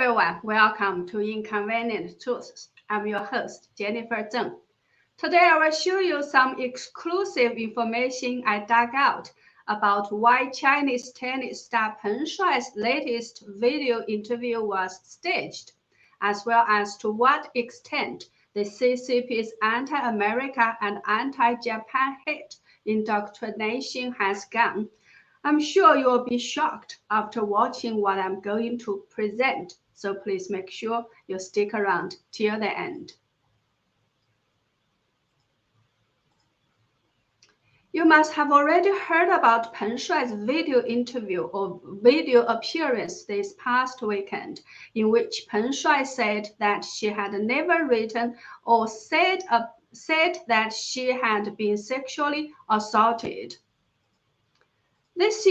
everyone, welcome to Inconvenient Truths. I'm your host, Jennifer Zheng. Today I will show you some exclusive information I dug out about why Chinese tennis star Peng Shuai's latest video interview was staged, as well as to what extent the CCP's anti-America and anti-Japan hate indoctrination has gone. I'm sure you'll be shocked after watching what I'm going to present, so please make sure you stick around till the end. You must have already heard about Peng Shuai's video interview or video appearance this past weekend, in which Peng Shuai said that she had never written or said that she had been sexually assaulted. This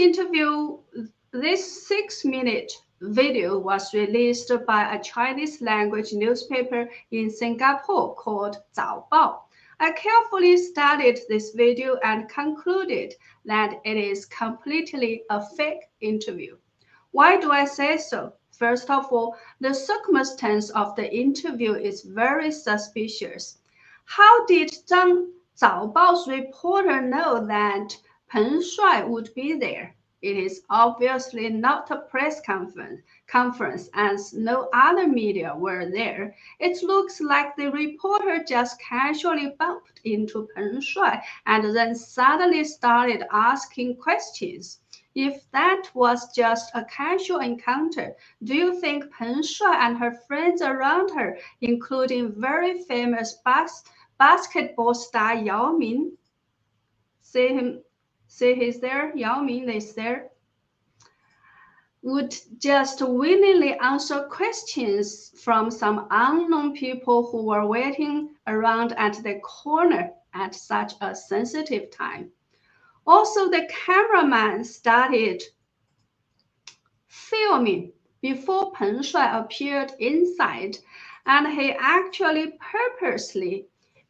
6-minute video was released by a Chinese language newspaper in Singapore called Zao Bao. I carefully studied this video and concluded that it is completely a fake interview. Why do I say so? First of all, the circumstance of the interview is very suspicious. How did Zao Bao's reporter know that Peng Shuai would be there? It is obviously not a press conference as no other media were there. It looks like the reporter just casually bumped into Peng Shuai and then suddenly started asking questions. If that was just a casual encounter, do you think Peng Shuai and her friends around her, including very famous basketball star Yao Ming, see he's there, Yao Ming is there, would just willingly answer questions from some unknown people who were waiting around at the corner at such a sensitive time? Also, the cameraman started filming before Peng Shuai appeared inside, and he actually purposely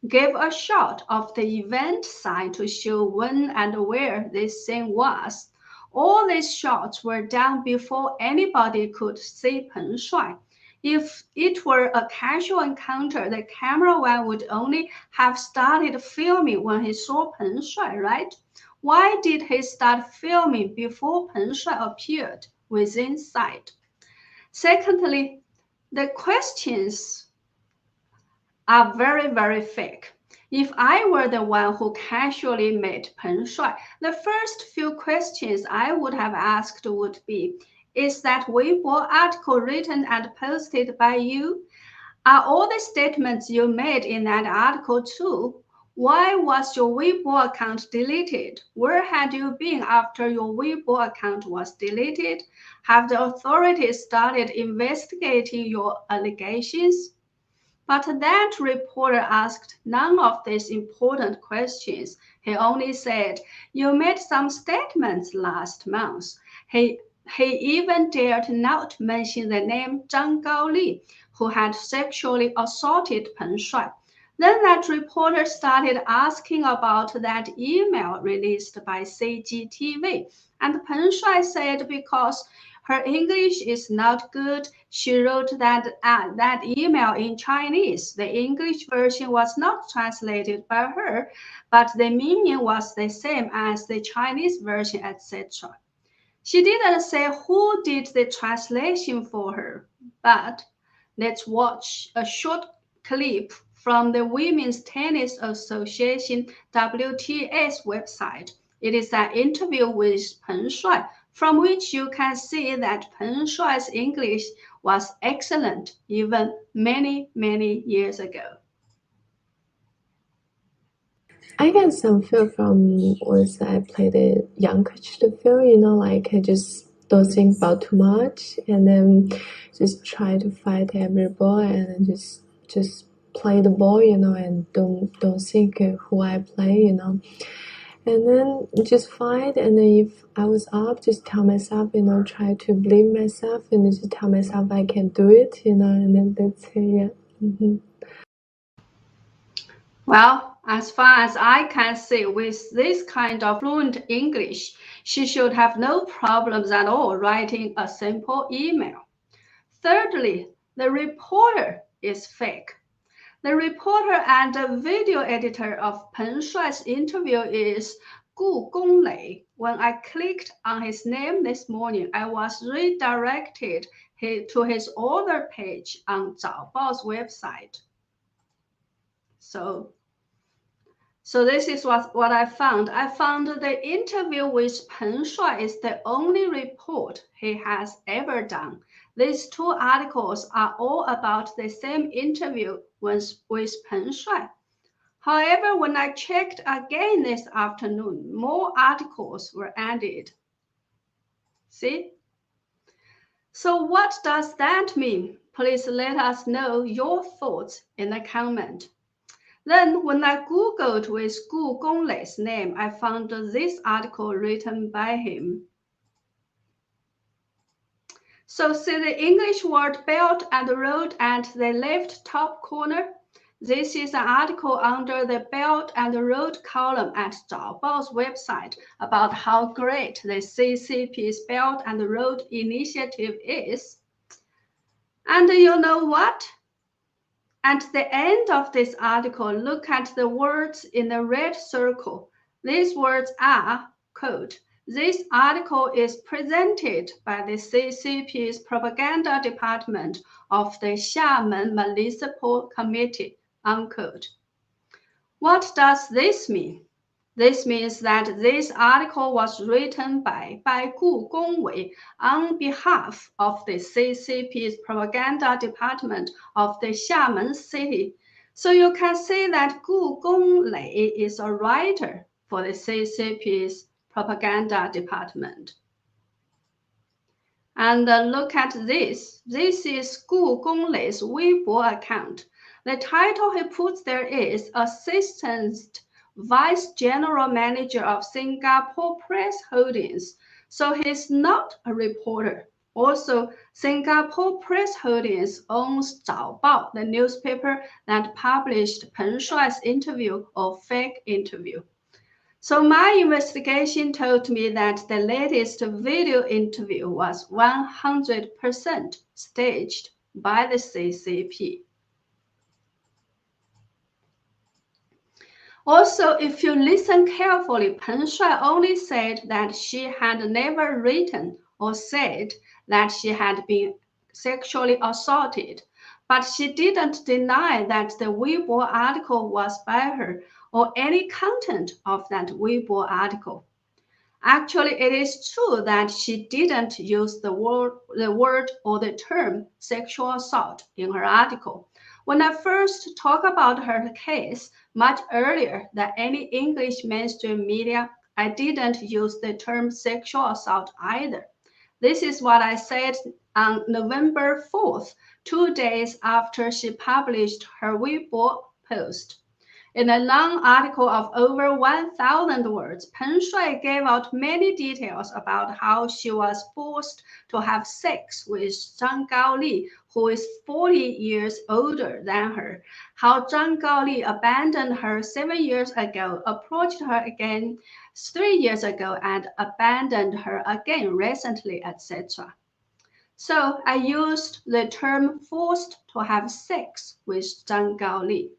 gave a shot of the event sign to show when and where this scene was. All these shots were done before anybody could see Peng Shuai. If it were a casual encounter, the cameraman would only have started filming when he saw Peng Shuai, right? Why did he start filming before Peng Shuai appeared within sight? Secondly, the questions are very, very fake. If I were the one who casually met Peng Shuai, the first few questions I would have asked would be, is that Weibo article written and posted by you? Are all the statements you made in that article true? Why was your Weibo account deleted? Where had you been after your Weibo account was deleted? Have the authorities started investigating your allegations? But that reporter asked none of these important questions. He only said, you made some statements last month. He even dared not mention the name Zhang Gaoli, who had sexually assaulted Peng Shuai. Then that reporter started asking about that email released by CGTV. And Peng Shuai said because her English is not good, she wrote that email in Chinese. The English version was not translated by her, but the meaning was the same as the Chinese version, etc. She didn't say who did the translation for her, but let's watch a short clip from the Women's Tennis Association WTA's website. It is an interview with Peng Shuai, from which you can see that Peng Shuai's English was excellent even many, many years ago. I got some feel from once I played the young coach the field, like I just don't think about too much and then just try to fight every ball and then just play the ball, and don't think who I play, and then just fight, and then if I was up, just tell myself, try to believe myself and just tell myself I can do it, and then that's it, yeah. Mm-hmm. Well, as far as I can see, with this kind of fluent English, she should have no problems at all writing a simple email. Thirdly, the reporter is fake. The reporter and the video editor of Peng Shuai's interview is Gu Gonglei. When I clicked on his name this morning, I was redirected to his author page on Zhao Bao's website. So this is what I found. I found the interview with Peng Shuai is the only report he has ever done. These two articles are all about the same interview with Peng Shuai. However, when I checked again this afternoon, more articles were added. See? So what does that mean? Please let us know your thoughts in the comment. Then when I Googled with Gu Gonglei's name, I found this article written by him. So see the English word belt and road at the left top corner? This is an article under the Belt and Road column at Zhao Bao's website about how great the CCP's Belt and Road initiative is. And you know what? At the end of this article, look at the words in the red circle. These words are, quote, "This article is presented by the CCP's propaganda department of the Xiamen Municipal Committee," unquote. What does this mean? This means that this article was written by Gu Gongwei on behalf of the CCP's propaganda department of the Xiamen city. So you can see that Gu Gonglei is a writer for the CCP's propaganda department. And look at this. This is Gu Gonglei's Weibo account. The title he puts there is Assistant Vice General Manager of Singapore Press Holdings. So he's not a reporter. Also, Singapore Press Holdings owns Zhao Bao, the newspaper that published Peng Shuai's interview or fake interview. So my investigation told me that the latest video interview was 100% staged by the CCP. Also, if you listen carefully, Peng Shuai only said that she had never written or said that she had been sexually assaulted, but she didn't deny that the Weibo article was by her or any content of that Weibo article. Actually, it is true that she didn't use the word or the term sexual assault in her article. When I first talked about her case much earlier than any English mainstream media, I didn't use the term sexual assault either. This is what I said on November 4th, 2 days after she published her Weibo post. In a long article of over 1,000 words, Peng Shuai gave out many details about how she was forced to have sex with Zhang Gaoli, who is 40 years older than her, how Zhang Gaoli abandoned her 7 years ago, approached her again 3 years ago, and abandoned her again recently, etc. So I used the term forced to have sex with Zhang Gaoli.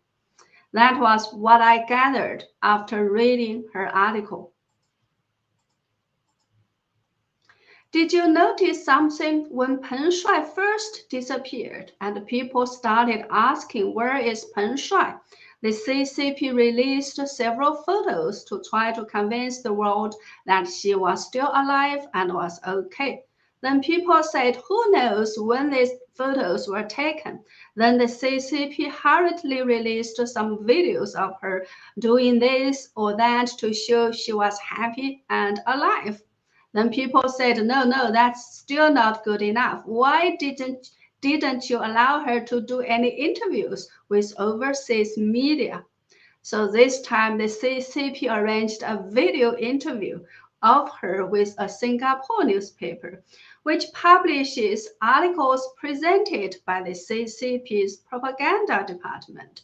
That was what I gathered after reading her article. Did you notice something when Peng Shuai first disappeared and people started asking where is Peng Shuai? The CCP released several photos to try to convince the world that she was still alive and was okay. Then people said, who knows when these photos were taken? Then the CCP hurriedly released some videos of her doing this or that to show she was happy and alive. Then people said, no, that's still not good enough. Why didn't you allow her to do any interviews with overseas media? So this time the CCP arranged a video interview of her with a Singapore newspaper, which publishes articles presented by the CCP's propaganda department.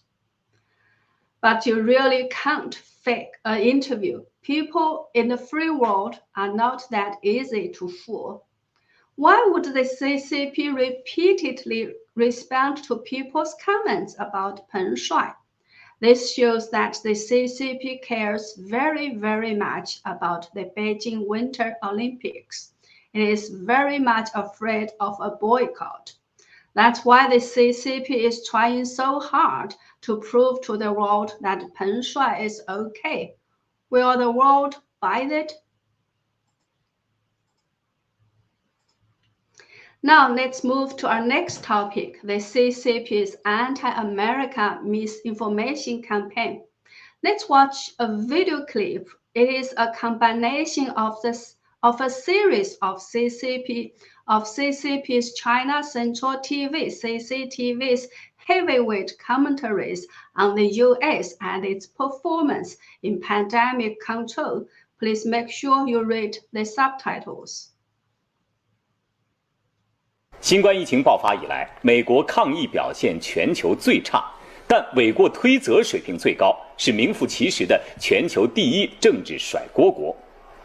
But you really can't fake an interview. People in the free world are not that easy to fool. Why would the CCP repeatedly respond to people's comments about Peng Shuai? This shows that the CCP cares very, very much about the Beijing Winter Olympics. It is very much afraid of a boycott. That's why the CCP is trying so hard to prove to the world that Peng Shuai is okay. Will the world buy it? Now let's move to our next topic, the CCP's anti-America misinformation campaign. Let's watch a video clip. It is a combination of a series of CCP's China Central TV, CCTV's heavyweight commentaries on the US and its performance in pandemic control. Please make sure you read the subtitles. 新冠疫情爆发以来，美国抗疫表现全球最差，但诿过推责水平最高，是名副其实的全球第一政治甩锅国，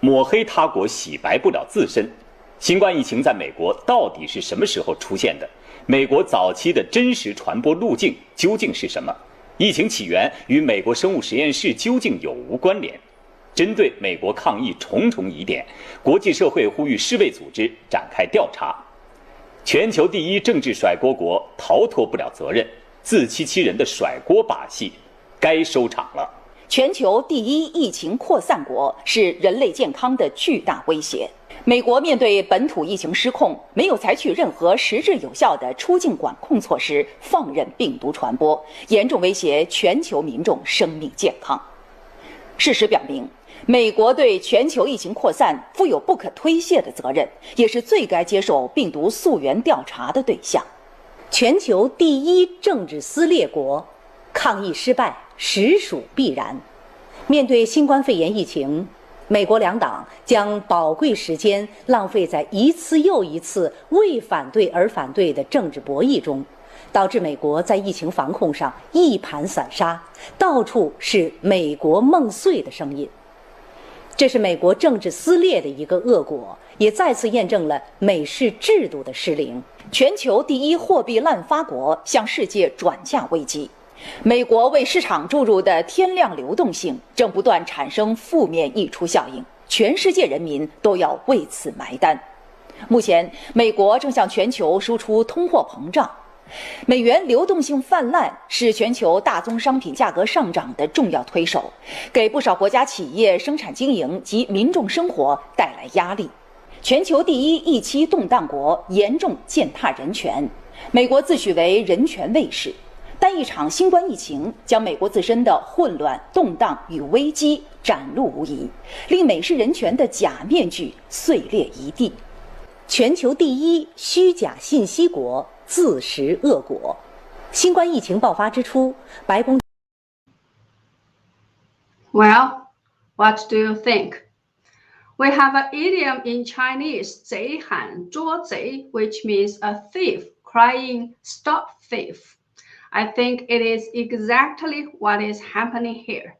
抹黑他国洗白不了自身。新冠疫情在美国到底是什么时候出现的？美国早期的真实传播路径究竟是什么？疫情起源与美国生物实验室究竟有无关联？针对美国抗疫重重疑点，国际社会呼吁世卫组织展开调查。全球第一政治甩锅国逃脱不了责任，自欺欺人的甩锅把戏该收场了。全球第一疫情扩散国是人类健康的巨大威胁。美国面对本土疫情失控，没有采取任何实质有效的出境管控措施，放任病毒传播，严重威胁全球民众生命健康。事实表明，美国对全球疫情扩散负有不可推卸的责任，也是最该接受病毒溯源调查的对象。全球第一政治撕裂国，抗疫失败实属必然。面对新冠肺炎疫情，美国两党将宝贵时间浪费在一次又一次为反对而反对的政治博弈中，导致美国在疫情防控上一盘散沙，到处是美国梦碎的声音。这是美国政治撕裂的一个恶果，也再次验证了美式制度的失灵。全球第一货币滥发国向世界转嫁危机，美国为市场注入的天量流动性正不断产生负面溢出效应，全世界人民都要为此埋单。目前，美国正向全球输出通货膨胀。美元流动性泛滥是全球大宗商品价格上涨的重要推手，给不少国家企业生产经营及民众生活带来压力。全球第一疫期动荡国严重践踏人权，美国自诩为人权卫士，但一场新冠疫情将美国自身的混乱、动荡与危机展露无遗，令美式人权的假面具碎裂一地。全球第一虚假信息国，自食恶果。新冠疫情爆发之初，白宫 Well, what do you think? We have an idiom in Chinese, 贼喊捉贼, which means a thief crying, "Stop thief." I think it is exactly what is happening here.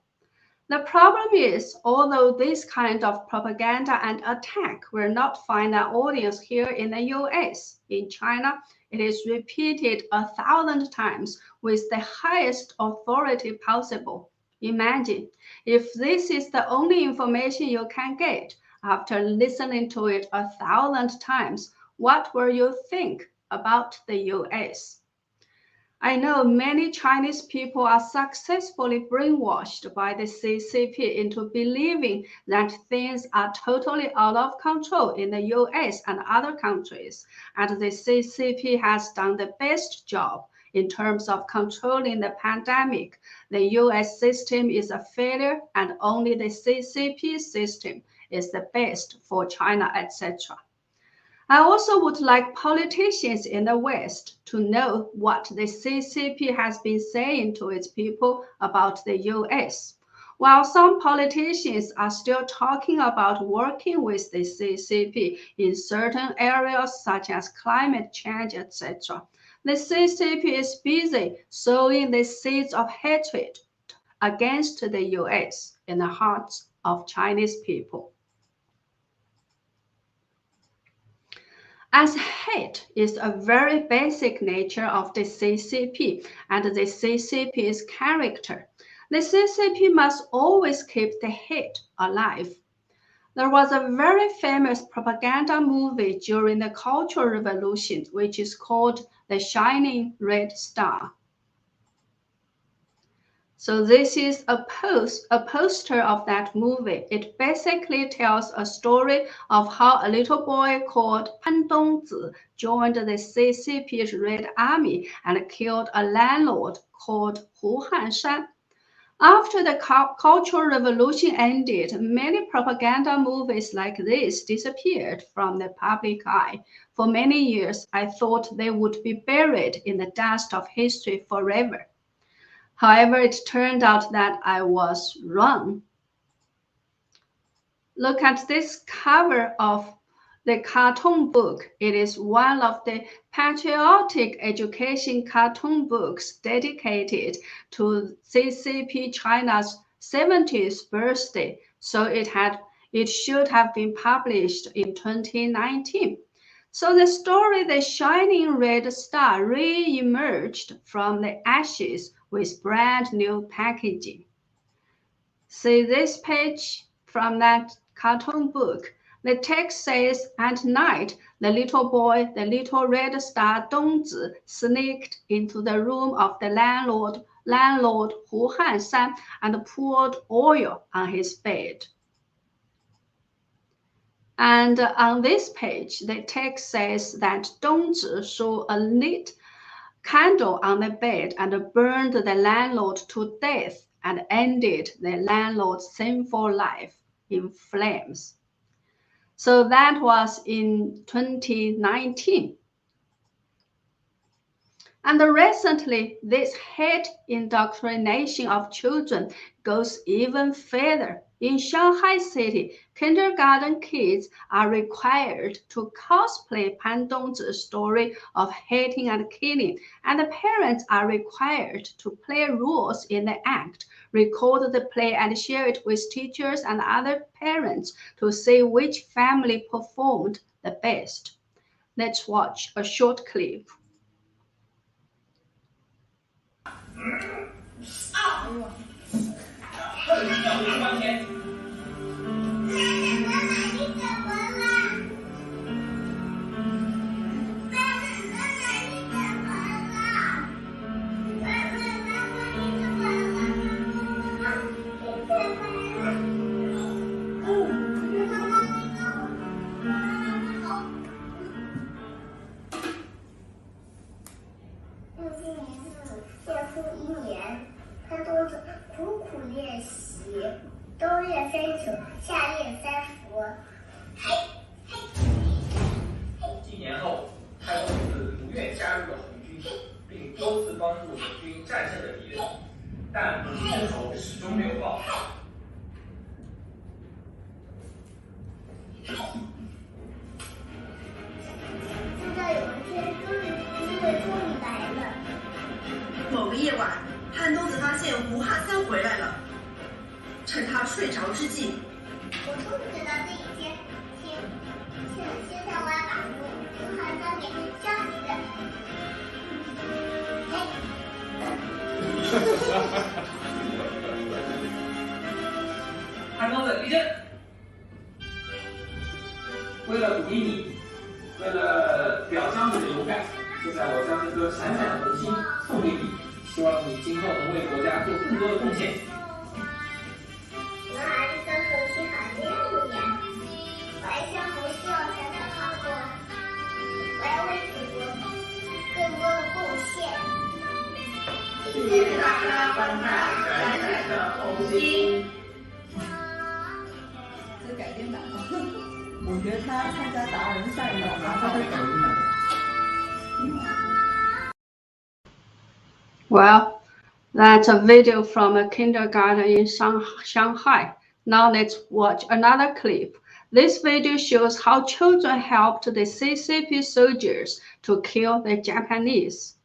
The problem is, although this kind of propaganda and attack will not find an audience here in the US, in China, it is repeated 1,000 times with the highest authority possible. Imagine if this is the only information you can get after listening to it 1,000 times, what will you think about the US? I know many Chinese people are successfully brainwashed by the CCP into believing that things are totally out of control in the US and other countries, and the CCP has done the best job in terms of controlling the pandemic. The US system is a failure, and only the CCP system is the best for China, etc. I also would like politicians in the West to know what the CCP has been saying to its people about the US. While some politicians are still talking about working with the CCP in certain areas such as climate change, etc., the CCP is busy sowing the seeds of hatred against the US in the hearts of Chinese people. as hate is a very basic nature of the CCP and the CCP's character. The CCP must always keep the hate alive. There was a very famous propaganda movie during the Cultural Revolution, which is called The Shining Red Star. So this is a poster of that movie. It basically tells a story of how a little boy called Pan Dongzi joined the CCP's Red Army and killed a landlord called Hu Hanshan. After the Cultural Revolution ended, many propaganda movies like this disappeared from the public eye. For many years, I thought they would be buried in the dust of history forever. However, it turned out that I was wrong. Look at this cover of the cartoon book. It is one of the patriotic education cartoon books dedicated to CCP China's 70th birthday, so it should have been published in 2019. So the story The Shining Red Star re-emerged from the ashes with brand new packaging. See this page from that cartoon book. The text says, at night, the little boy, the little red star Dongzi, sneaked into the room of the landlord Hu Hanshan and poured oil on his bed. And on this page, the text says that Dongzi threw a lit candle on the bed and burned the landlord to death and ended the landlord's sinful life in flames. So that was in 2019. And recently, this hate indoctrination of children goes even further. In Shanghai City, kindergarten kids are required to cosplay Pan Dongzi's story of hating and killing, and the parents are required to play roles in the act, record the play, and share it with teachers and other parents to see which family performed the best. Let's watch a short clip. 几年后，潘公子如愿加入了红军，并多次帮助红军战胜了敌人，但身后始终没有报。直到有一天，机会终于来了。某个夜晚，潘东子发现胡汉三回来了，趁他睡着之际，我终于知道这一天。现在我要把胡汉三给杀死。潘公子立正。为了鼓励你，为了表彰你的勇敢，现在我将一颗闪闪的红心送给你，希望你今后能为国家做更多的贡献。男孩子的红心很亮眼，我还希望红心要闪闪发光，我要为祖国更多的贡献。谢谢大家观看闪闪的红心。这改编版我觉得他参加达人赛的拿到的奖励。Well, that's a video from a kindergarten in Shanghai. Now let's watch another clip. This video shows how children helped the CCP soldiers to kill the Japanese.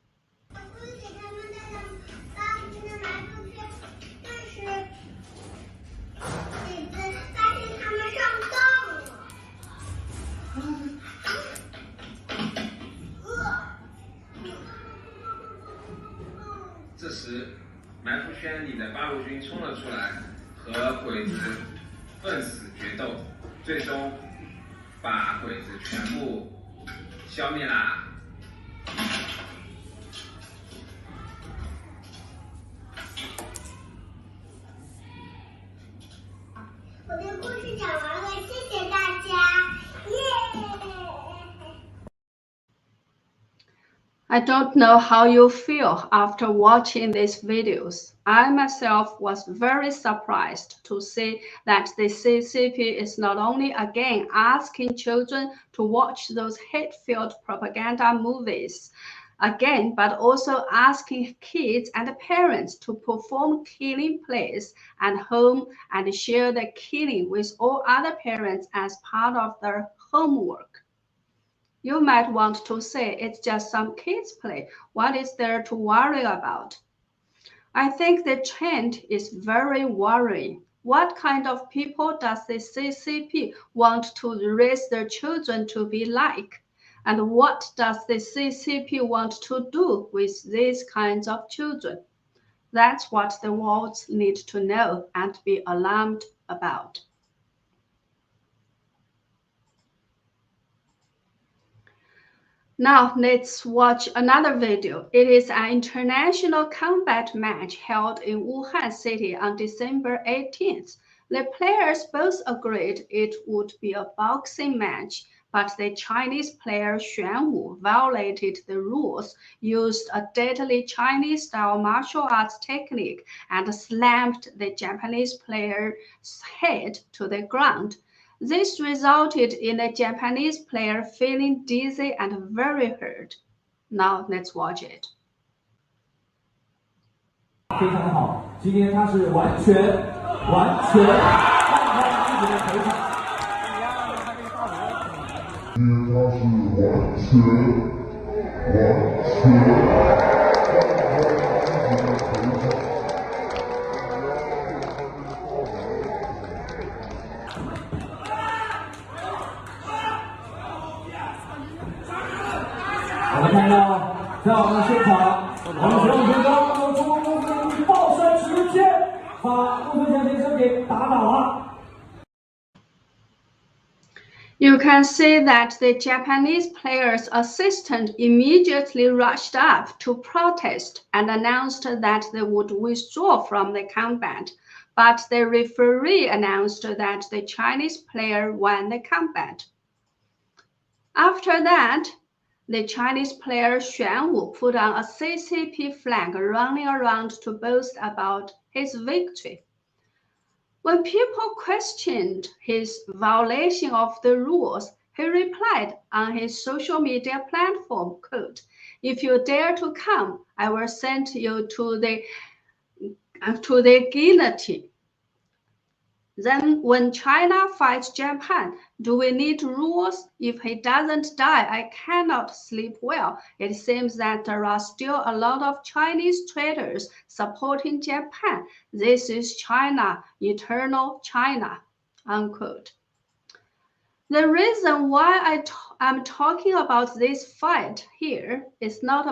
天里的八路军冲了出来，和鬼子奋死决斗，最终把鬼子全部消灭啦。我的故事讲完了，谢谢大家，耶！ I don't know how you feel after watching these videos. I myself was very surprised to see that the CCP is not only again asking children to watch those hate-filled propaganda movies again, but also asking kids and parents to perform killing plays at home and share the killing with all other parents as part of their homework. You might want to say it's just some kids' play. What is there to worry about? I think the trend is very worrying. What kind of people does the CCP want to raise their children to be like? And what does the CCP want to do with these kinds of children? That's what the world needs to know and be alarmed about. Now let's watch another video. It is an international combat match held in Wuhan City on December 18th. The players both agreed it would be a boxing match, but the Chinese player Xuan Wu violated the rules, used a deadly Chinese-style martial arts technique, and slammed the Japanese player's head to the ground. This resulted in the Japanese player feeling dizzy and very hurt. Now let's watch it. 非常好，今天他是完全让他自己的头场。今天他是我们看到，在我们现场，我们玄武先生用中国公司抱山直接把陆春祥先生给打倒了。 You can see that the Japanese player's assistant immediately rushed up to protest and announced that they would withdraw from the combat. But the referee announced that the Chinese player won the combat. After that, the Chinese player Xuan Wu put on a CCP flag, running around to boast about his victory. When people questioned his violation of the rules, he replied on his social media platform, quote, "If you dare to come, I will send you to the guillotine." Then when China fights Japan, do we need rules? If he doesn't die, I cannot sleep well. It seems that there are still a lot of Chinese traitors supporting Japan. This is China, eternal China, unquote. The reason why I'm talking about this fight here is not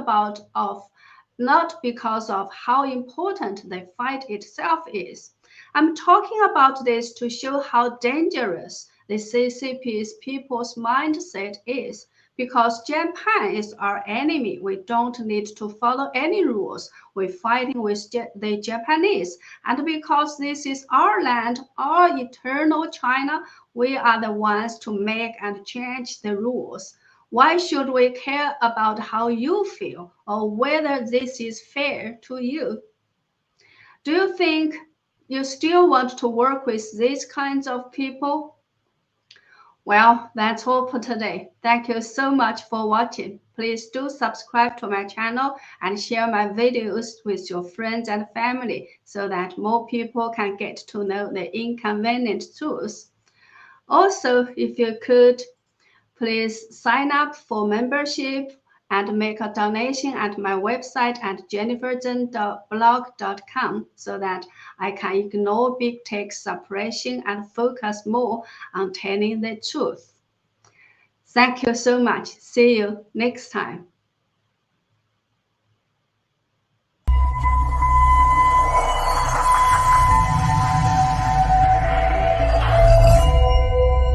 because of how important the fight itself is. I'm talking about this to show how dangerous the CCP's people's mindset is. Because Japan is our enemy, we don't need to follow any rules. We're fighting with the Japanese. And because this is our land, our eternal China, we are the ones to make and change the rules. Why should we care about how you feel or whether this is fair to you? Do you think you still want to work with these kinds of people? Well, that's all for today. Thank you so much for watching. Please do subscribe to my channel and share my videos with your friends and family so that more people can get to know the inconvenient truth. Also, if you could, please sign up for membership and make a donation at my website at jenniferzhen.blog.com so that I can ignore big tech suppression and focus more on telling the truth. Thank you so much. See you next time.